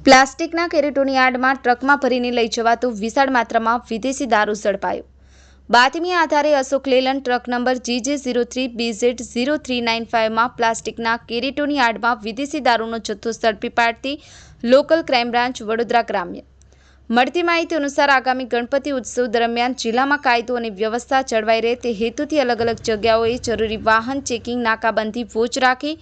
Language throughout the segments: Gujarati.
પ્લાસ્ટિકના કેરેટોની આડમાં ટ્રકમાં ભરીને લઈ જવાતો વિશાળ માત્રામાં વિદેશી દારૂ ઝડપાયો। બાતમી આધારે અશોક લેલન ટ્રક નંબર GJ03BZ0395માં પ્લાસ્ટિકના કેરેટોની આડમાં વિદેશી દારૂનો જથ્થો ઝડપી પાડતી લોકલ ક્રાઇમ બ્રાન્ચ વડોદરા ગ્રામ્ય। મળતી માહિતી અનુસાર આગામી ગણપતિ ઉત્સવ દરમિયાન જિલ્લામાં કાયદો અને વ્યવસ્થા જળવાઈ રહે તે હેતુથી અલગ અલગ જગ્યાઓએ જરૂરી વાહન ચેકિંગ નાકાબંધી વોચ રાખી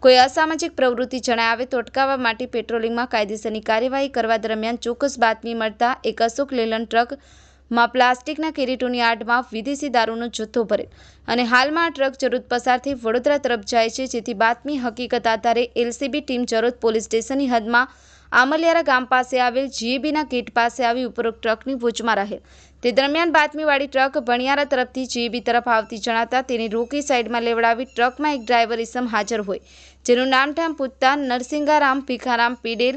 કોઈ અસામાજિક પ્રવૃત્તિ જણાય આવે તો અટકાવવા માટે પેટ્રોલિંગમાં કાયદેસરની કાર્યવાહી કરવા દરમિયાન ચોક્કસ બાતમી મળતા એક અશોક લેલન ટ્રકમાં પ્લાસ્ટિકના કેરેટોની આડમાં વિદેશી દારૂનો જથ્થો ભરેલ અને હાલમાં આ ટ્રક જરોદ પસાર થઈ વડોદરા તરફ જાય છે, જેથી બાતમી હકીકત આધારે એલસીબી ટીમ જરોદ પોલીસ સ્ટેશનની હદમાં આમલિયારા ગામ પાસે આવેલ જીએબીના ગેટ પાસે આવી ઉપરોક્ત ટ્રકની વોચમાં રહેલ તે દરમિયાન બાતમીવાળી ટ્રક ભણિયારા તરફથી જીએબી તરફ આવતી જણાતા તેને રોકી સાઈડમાં લેવડાવી ટ્રકમાં એક ડ્રાઈવર ઇસમ હાજર હોય જેનું નામઠામ પૂછતા નરસિંગારામ ભીખારામ પીડેલ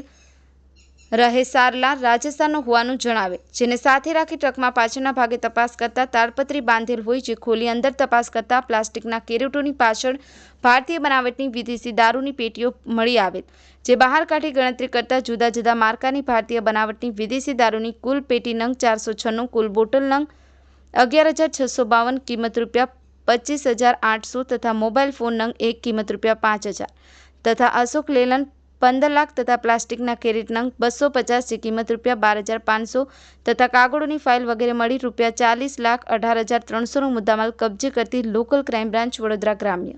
રહે સારલા રાજસ્થાનનો હોવાનું જણાવે, જેને સાથે રાખી ટ્રકમાં પાછળના ભાગે તપાસ કરતા તાડપત્રી બાંધેલ હોય જે ખોલી અંદર તપાસ કરતા પ્લાસ્ટિકના કેરેટોની પાછળ ભારતીય બનાવટની વિદેશી દારૂની પેટીઓ મળી આવેલ, જે બહાર કાઢી ગણતરી કરતા જુદા જુદા માર્કાની ભારતીય બનાવટની વિદેશી દારૂની કુલ પેટી નંગ 496, કુલ બોટલ નંગ 11,652, કિંમત ₹25,800 તથા મોબાઈલ ફોન નંગ 1 કિંમત ₹5,000 તથા અશોક લેલન 15 લાખ તથા પ્લાસ્ટિકના કેરેટ નંગ 250 જે કિંમત ₹12,500 તથા કાગળોની ફાઇલ વગેરે મળી ₹40,18,300નો મુદ્દામાલ કબજે કરતી લોકલ ક્રાઇમ બ્રાન્ચ વડોદરા ગ્રામ્ય।